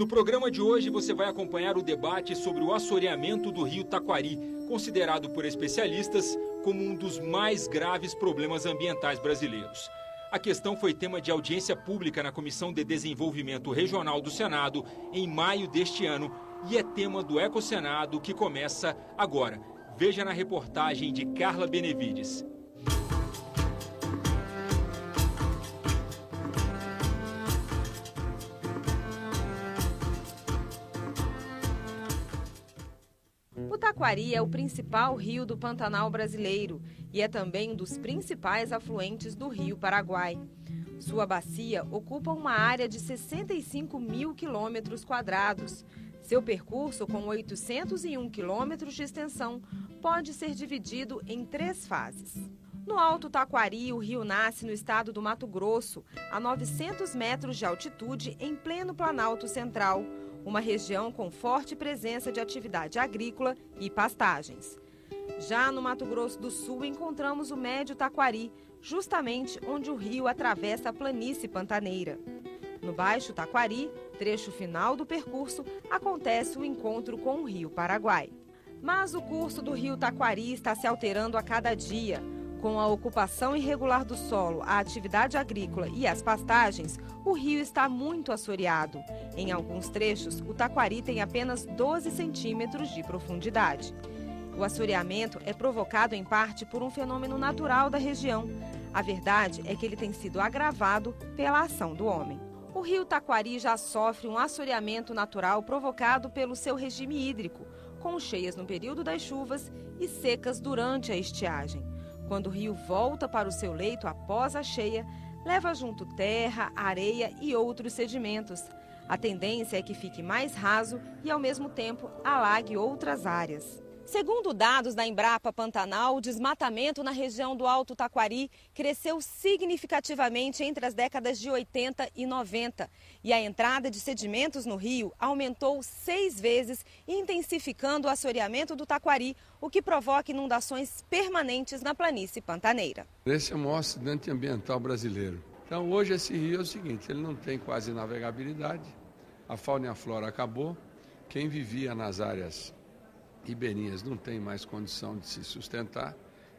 No programa de hoje você vai acompanhar o debate sobre o assoreamento do rio Taquari, considerado por especialistas como um dos mais graves problemas ambientais brasileiros. A questão foi tema de audiência pública na Comissão de Desenvolvimento Regional do Senado em maio deste ano e é tema do Ecosenado que começa agora. Veja na reportagem de Carla Benevides. O Taquari é o principal rio do Pantanal brasileiro e é também um dos principais afluentes do Rio Paraguai. Sua bacia ocupa uma área de 65 mil quilômetros quadrados. Seu percurso, com 801 quilômetros de extensão, pode ser dividido em 3 fases. No Alto Taquari, o rio nasce no estado do Mato Grosso, a 900 metros de altitude, em pleno Planalto Central, uma região com forte presença de atividade agrícola e pastagens. Já no Mato Grosso do Sul, encontramos o Médio Taquari, justamente onde o rio atravessa a planície pantaneira. No Baixo Taquari, trecho final do percurso, acontece o encontro com o rio Paraguai. Mas o curso do rio Taquari está se alterando a cada dia. Com a ocupação irregular do solo, a atividade agrícola e as pastagens, o rio está muito assoreado. Em alguns trechos, o Taquari tem apenas 12 centímetros de profundidade. O assoreamento é provocado em parte por um fenômeno natural da região. A verdade é que ele tem sido agravado pela ação do homem. O rio Taquari já sofre um assoreamento natural provocado pelo seu regime hídrico, com cheias no período das chuvas e secas durante a estiagem. Quando o rio volta para o seu leito após a cheia, leva junto terra, areia e outros sedimentos. A tendência é que fique mais raso e, ao mesmo tempo, alague outras áreas. Segundo dados da Embrapa Pantanal, o desmatamento na região do Alto Taquari cresceu significativamente entre as décadas de 80 e 90 e a entrada de sedimentos no rio aumentou 6 vezes, intensificando o assoreamento do Taquari, o que provoca inundações permanentes na planície pantaneira. Esse é o maior acidente ambiental brasileiro. Então hoje esse rio é o seguinte, ele não tem quase navegabilidade, a fauna e a flora acabou, quem vivia nas áreas ribeirinhas não tem mais condição de se sustentar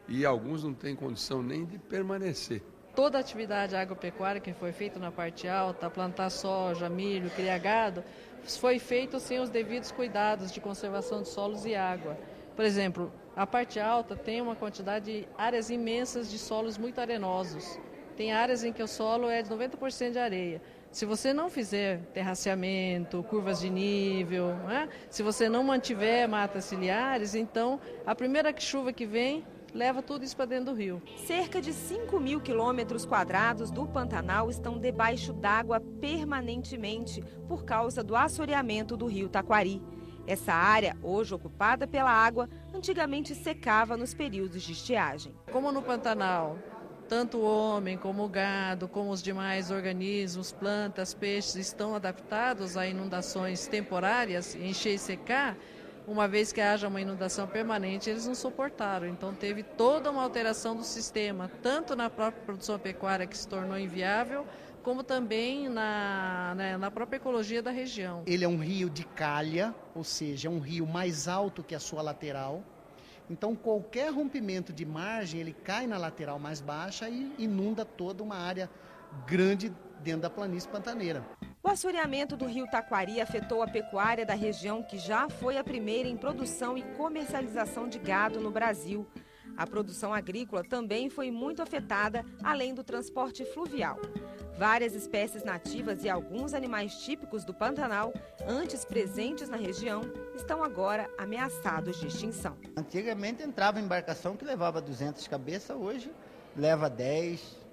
e alguns não têm condição nem de permanecer. Toda a atividade agropecuária que foi feita na parte alta, plantar soja, milho, criar gado, foi feito sem os devidos cuidados de conservação de solos e água. Por exemplo, a parte alta tem uma quantidade de áreas imensas de solos muito arenosos. Tem áreas em que o solo é de 90% de areia. Se você não fizer terraceamento, curvas de nível, né? Se você não mantiver matas ciliares, então a primeira chuva que vem leva tudo isso para dentro do rio. Cerca de 5 mil quilômetros quadrados do Pantanal estão debaixo d'água permanentemente por causa do assoreamento do rio Taquari. Essa área, hoje ocupada pela água, antigamente secava nos períodos de estiagem. Como no Pantanal, tanto o homem, como o gado, como os demais organismos, plantas, peixes estão adaptados a inundações temporárias, encher e secar, uma vez que haja uma inundação permanente, eles não suportaram. Então teve toda uma alteração do sistema, tanto na própria produção pecuária que se tornou inviável, como também na própria ecologia da região. Ele é um rio de calha, ou seja, é um rio mais alto que a sua lateral. Então, qualquer rompimento de margem, ele cai na lateral mais baixa e inunda toda uma área grande dentro da planície pantaneira. O assoreamento do rio Taquari afetou a pecuária da região, que já foi a primeira em produção e comercialização de gado no Brasil. A produção agrícola também foi muito afetada, além do transporte fluvial. Várias espécies nativas e alguns animais típicos do Pantanal, antes presentes na região, estão agora ameaçados de extinção. Antigamente entrava embarcação que levava 200 cabeças, hoje leva 10,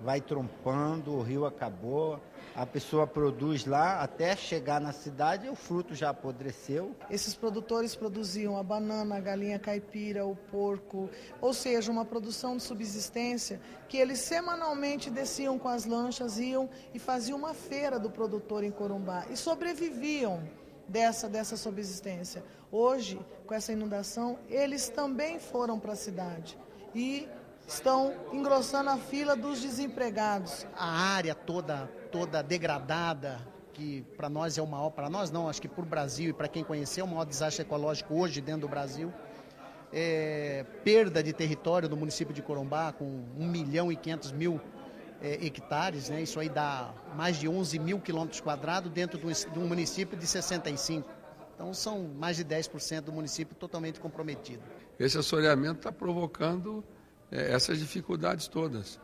vai trompando, o rio acabou, a pessoa produz lá até chegar na cidade e o fruto já apodreceu. Esses produtores produziam a banana, a galinha caipira, o porco, ou seja, uma produção de subsistência que eles semanalmente desciam com as lanchas, iam e faziam uma feira do produtor em Corumbá e sobreviviam dessa subsistência. Hoje, com essa inundação, eles também foram para a cidade e estão engrossando a fila dos desempregados. A área toda degradada que para nós é o maior, para nós não, acho que para o Brasil e para quem conheceu, o maior desastre ecológico hoje dentro do Brasil. Perda de território do município de Corumbá com 1.500.000 hectares, né? Isso aí dá mais de 11 mil quilômetros quadrados dentro de um município de 65. Então são mais de 10% do município totalmente comprometido. Esse assoreamento está provocando essas dificuldades todas.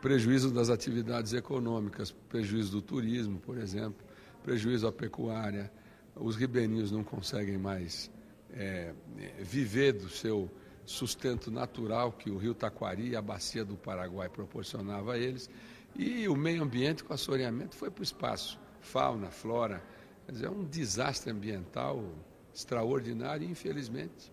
Prejuízo das atividades econômicas, prejuízo do turismo, por exemplo, prejuízo à pecuária. Os ribeirinhos não conseguem mais viver do seu sustento natural que o rio Taquari e a bacia do Paraguai proporcionava a eles. E o meio ambiente com assoreamento foi para o espaço. Fauna, flora. Quer dizer, é um desastre ambiental extraordinário e, infelizmente,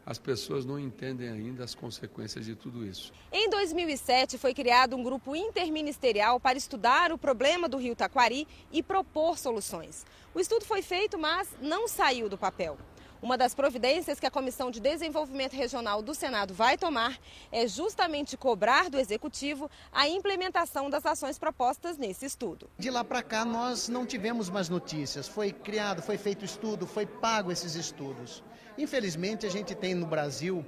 as pessoas não entendem ainda as consequências de tudo isso. Em 2007, foi criado um grupo interministerial para estudar o problema do rio Taquari e propor soluções. O estudo foi feito, mas não saiu do papel. Uma das providências que a Comissão de Desenvolvimento Regional do Senado vai tomar é justamente cobrar do Executivo a implementação das ações propostas nesse estudo. De lá para cá nós não tivemos mais notícias, foi criado, foi feito estudo, foi pago esses estudos. Infelizmente a gente tem no Brasil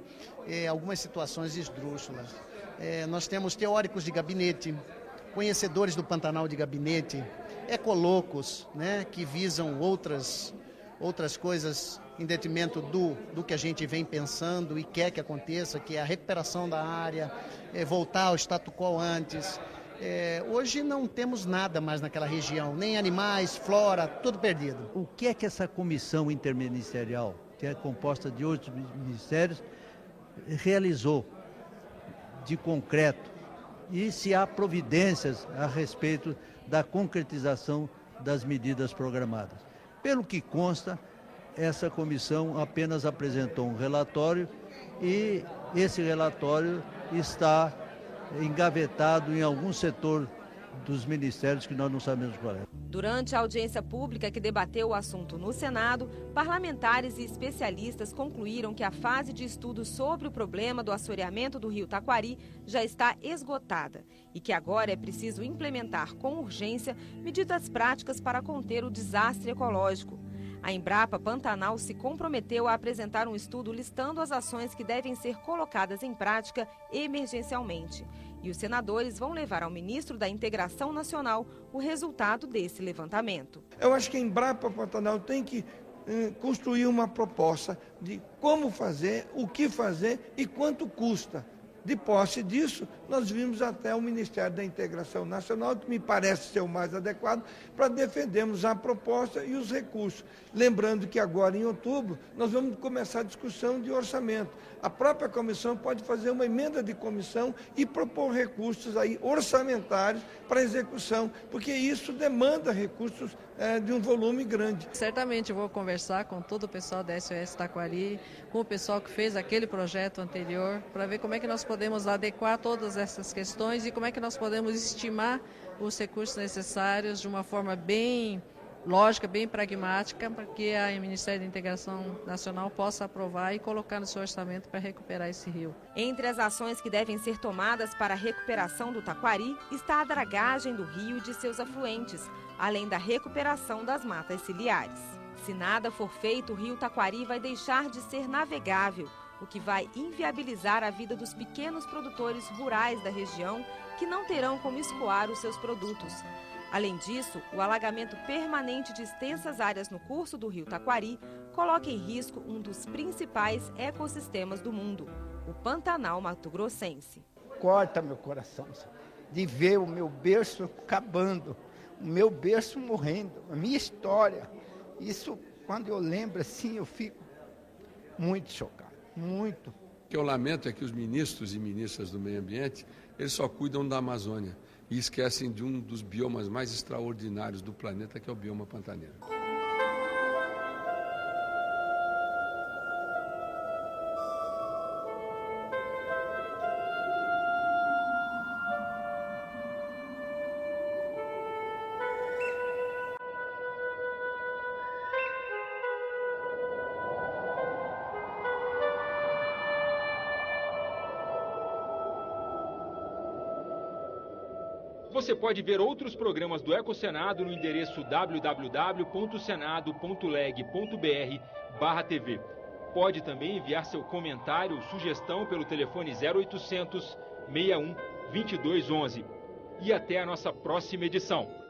algumas situações esdrúxulas. Nós temos teóricos de gabinete, conhecedores do Pantanal de gabinete, ecolocos, né, que visam outras coisas em detrimento do que a gente vem pensando e quer que aconteça, que é a recuperação da área, voltar ao status quo antes. Hoje não temos nada mais naquela região, nem animais, flora, tudo perdido. O que é que essa comissão interministerial, que é composta de 8 ministérios, realizou de concreto? E se há providências a respeito da concretização das medidas programadas? Pelo que consta, essa comissão apenas apresentou um relatório e esse relatório está engavetado em algum setor dos ministérios que nós não sabemos qual é. Durante a audiência pública que debateu o assunto no Senado, parlamentares e especialistas concluíram que a fase de estudo sobre o problema do assoreamento do rio Taquari já está esgotada e que agora é preciso implementar com urgência medidas práticas para conter o desastre ecológico. A Embrapa Pantanal se comprometeu a apresentar um estudo listando as ações que devem ser colocadas em prática emergencialmente. E os senadores vão levar ao ministro da Integração Nacional o resultado desse levantamento. Eu acho que a Embrapa Pantanal tem que construir uma proposta de como fazer, o que fazer e quanto custa. De posse disso, nós vimos até o Ministério da Integração Nacional, que me parece ser o mais adequado, para defendermos a proposta e os recursos. Lembrando que agora, em outubro, nós vamos começar a discussão de orçamento. A própria comissão pode fazer uma emenda de comissão e propor recursos aí orçamentários para execução, porque isso demanda recursos de um volume grande. Certamente eu vou conversar com todo o pessoal da SOS Taquari, com o pessoal que fez aquele projeto anterior, para ver como é que nós podemos adequar todas essas questões e como é que nós podemos estimar os recursos necessários de uma forma bem lógica, bem pragmática, para que o Ministério da Integração Nacional possa aprovar e colocar no seu orçamento para recuperar esse rio. Entre as ações que devem ser tomadas para a recuperação do Taquari está a dragagem do rio e de seus afluentes, além da recuperação das matas ciliares. Se nada for feito, o rio Taquari vai deixar de ser navegável, o que vai inviabilizar a vida dos pequenos produtores rurais da região que não terão como escoar os seus produtos. Além disso, o alagamento permanente de extensas áreas no curso do rio Taquari coloca em risco um dos principais ecossistemas do mundo, o Pantanal mato-grossense. Corta meu coração de ver o meu berço acabando, o meu berço morrendo, a minha história. Isso, quando eu lembro assim, eu fico muito chocado, muito. O que eu lamento é que os ministros e ministras do meio ambiente, eles só cuidam da Amazônia e esquecem de um dos biomas mais extraordinários do planeta, que é o bioma pantaneiro. Você pode ver outros programas do EcoSenado no endereço www.senado.leg.br/TV. Pode também enviar seu comentário ou sugestão pelo telefone 0800 61 2211. E até a nossa próxima edição.